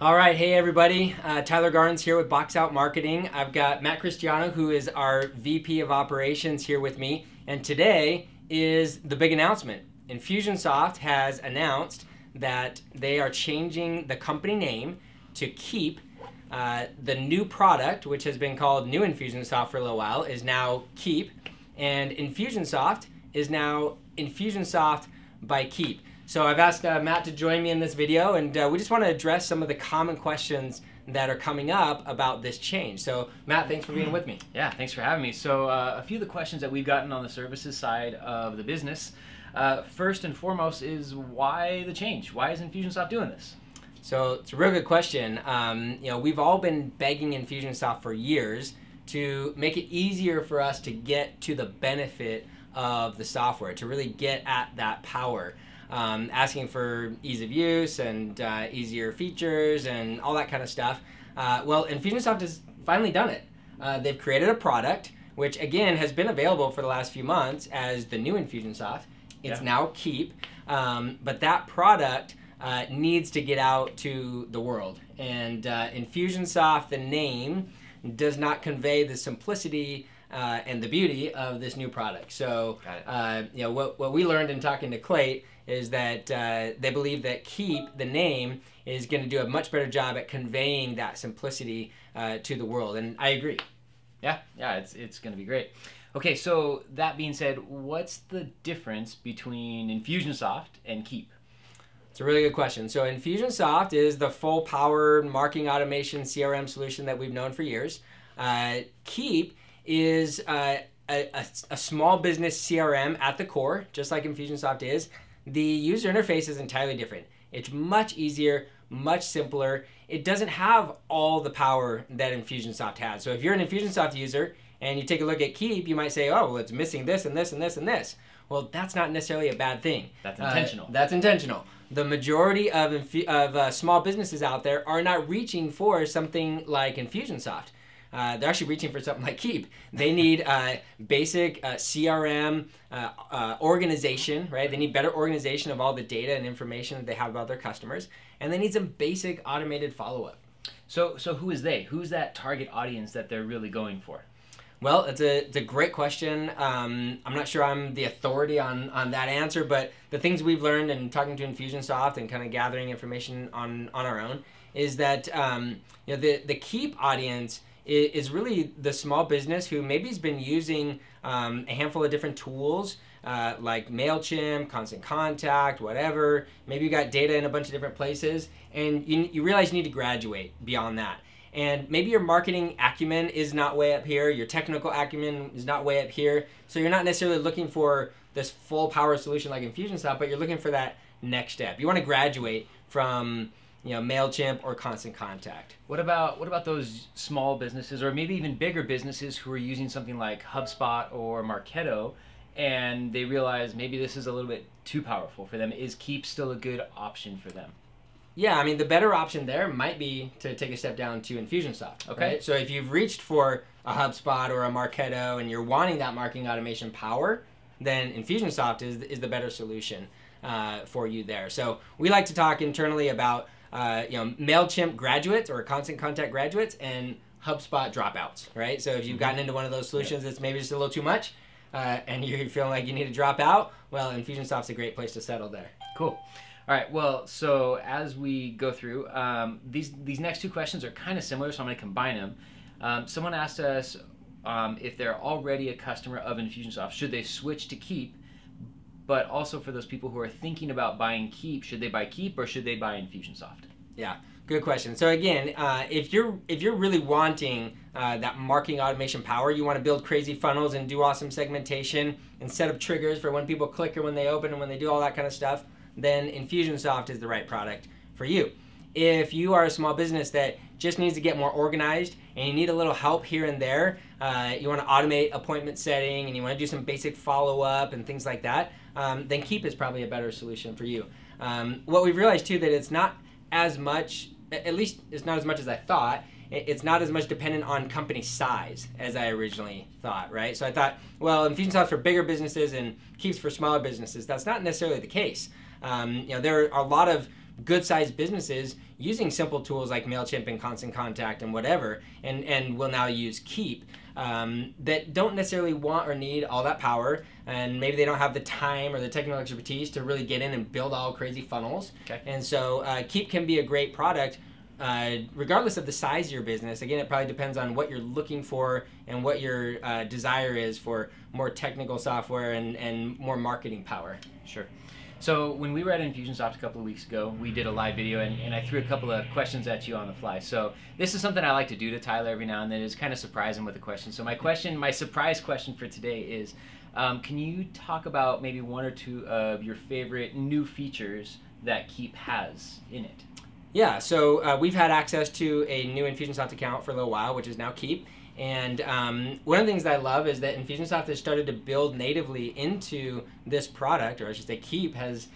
All right, hey everybody, Tyler Garns here with Box Out Marketing. I've got Matt Cristiano, who is our VP of Operations, here with me, and today is the big announcement. Infusionsoft has announced that they are changing the company name to Keap. The new product, which has been called New Infusionsoft for a little while, is now Keap, and Infusionsoft is now Infusionsoft by Keap. So I've asked Matt to join me in this video, and we just want to address some of the common questions that are coming up about this change. So Matt, thanks for being with me. Yeah, thanks for having me. So a few of the questions that we've gotten on the services side of the business, first and foremost is why the change? Why is Infusionsoft doing this? So it's a real good question. We've all been begging Infusionsoft for years to make it easier for us to get to the benefit of the software, to really get at that power. Asking for ease of use and easier features and all that kind of stuff. Well, Infusionsoft has finally done it. They've created a product, which again has been available for the last few months as the new Infusionsoft. It's now Keap, but that product needs to get out to the world. And Infusionsoft, the name, does not convey the simplicity and the beauty of this new product. So, what we learned in talking to Clayt is that they believe that Keap, the name, is going to do a much better job at conveying that simplicity to the world, and I agree. Yeah, it's going to be great. Okay, so that being said, what's the difference between Infusionsoft and Keap? It's a really good question. So Infusionsoft is the full power marketing automation CRM solution that we've known for years. Keap is a small business CRM at the core, just like Infusionsoft is. The user interface is entirely different. It's much easier, much simpler. It doesn't have all the power that Infusionsoft has. So if you're an Infusionsoft user and you take a look at Keap, you might say, oh, well, it's missing this and this and this and this. Well, that's not necessarily a bad thing. That's intentional. That's intentional. The majority of small businesses out there are not reaching for something like Infusionsoft. They're actually reaching for something like Keap. They need basic CRM organization, right? They need better organization of all the data and information that they have about their customers, and they need some basic automated follow-up. So who is they? Who's that target audience that they're really going for? Well, it's a great question. I'm not sure I'm the authority on that answer, but the things we've learned in talking to Infusionsoft and kind of gathering information on our own is that the Keap audience is really the small business who maybe has been using a handful of different tools like MailChimp, Constant Contact, whatever. Maybe you got data in a bunch of different places, and you realize you need to graduate beyond that. And maybe your marketing acumen is not way up here, your technical acumen is not way up here, so you're not necessarily looking for this full power solution like Infusionsoft, but you're looking for that next step. You want to graduate from MailChimp or Constant Contact. What about those small businesses or maybe even bigger businesses who are using something like HubSpot or Marketo and they realize maybe this is a little bit too powerful for them? Is Keap still a good option for them? Yeah, I mean, the better option there might be to take a step down to Infusionsoft. Okay. Right? So if you've reached for a HubSpot or a Marketo and you're wanting that marketing automation power, then Infusionsoft is the better solution for you there. So we like to talk internally about MailChimp graduates or Constant Contact graduates and HubSpot dropouts, right? So if you've gotten into one of those solutions that's maybe just a little too much and you're feeling like you need to drop out, well, Infusionsoft's a great place to settle there. Cool. All right, well, so as we go through, these next two questions are kind of similar, so I'm going to combine them. Someone asked us if they're already a customer of Infusionsoft, should they switch to Keap? But also for those people who are thinking about buying Keap, should they buy Keap or should they buy Infusionsoft? Yeah, good question. So again, if you're really wanting that marketing automation power, you want to build crazy funnels and do awesome segmentation and set up triggers for when people click or when they open and when they do all that kind of stuff, then Infusionsoft is the right product for you. If you are a small business that just needs to get more organized and you need a little help here and there, you want to automate appointment setting and you want to do some basic follow-up and things like that, then Keap is probably a better solution for you. What we've realized too, that it's not as much, at least it's not as much as I thought, it's not as much dependent on company size as I originally thought, right? So I thought, well, Infusionsoft's for bigger businesses and Keap's for smaller businesses. That's not necessarily the case. There are a lot of good-sized businesses using simple tools like MailChimp and Constant Contact and whatever, and will now use Keap, that don't necessarily want or need all that power, and maybe they don't have the time or the technical expertise to really get in and build all crazy funnels. Okay. And so Keap can be a great product regardless of the size of your business. Again, it probably depends on what you're looking for and what your desire is for more technical software and more marketing power. Sure. So when we were at Infusionsoft a couple of weeks ago, we did a live video, and I threw a couple of questions at you on the fly. So this is something I like to do to Tyler every now and then, is kind of surprise him with a question. So my surprise question for today is, can you talk about maybe one or two of your favorite new features that Keap has in it? Yeah, so we've had access to a new Infusionsoft account for a little while, which is now Keap. And one of the things that I love is that Infusionsoft has started to build natively into this product, or I should say Keap has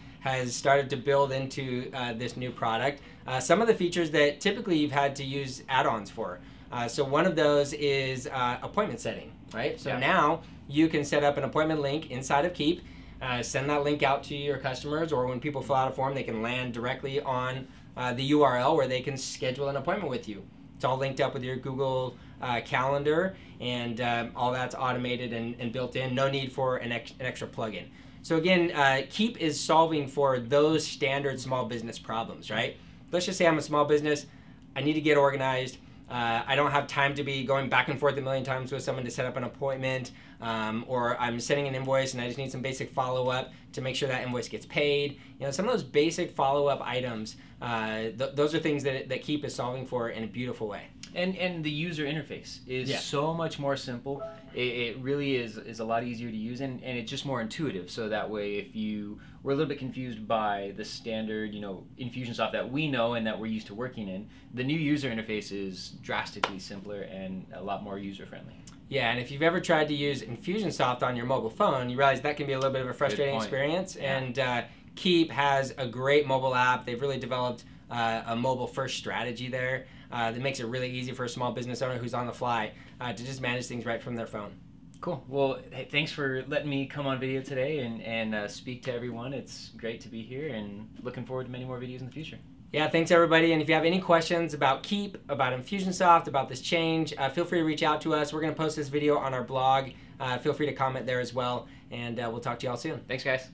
started to build into this new product some of the features that typically you've had to use add-ons for. So one of those is appointment setting, right? So now you can set up an appointment link inside of Keap, send that link out to your customers, or when people fill out a form, they can land directly on the URL where they can schedule an appointment with you. It's all linked up with your Google Calendar, and all that's automated and built in. No need for an extra plugin. So again, Keap is solving for those standard small business problems, right? Let's just say I'm a small business. I need to get organized. I don't have time to be going back and forth a million times with someone to set up an appointment, or I'm sending an invoice and I just need some basic follow-up to make sure that invoice gets paid. You know, some of those basic follow-up items, those are things that Keap is solving for in a beautiful way. And the user interface is so much more simple. It really is a lot easier to use, and it's just more intuitive. So that way, if you were a little bit confused by the standard, Infusionsoft that we know and that we're used to working in, the new user interface is drastically simpler and a lot more user-friendly. Yeah, and if you've ever tried to use Infusionsoft on your mobile phone, you realize that can be a little bit of a frustrating experience. Yeah. And Keap has a great mobile app. They've really developed a mobile-first strategy there that makes it really easy for a small business owner who's on the fly to just manage things right from their phone. Cool. Well, hey, thanks for letting me come on video today and speak to everyone. It's great to be here, and looking forward to many more videos in the future. Yeah, thanks everybody. And if you have any questions about Keap, about Infusionsoft, about this change, feel free to reach out to us. We're going to post this video on our blog. Feel free to comment there as well, and we'll talk to you all soon. Thanks, guys.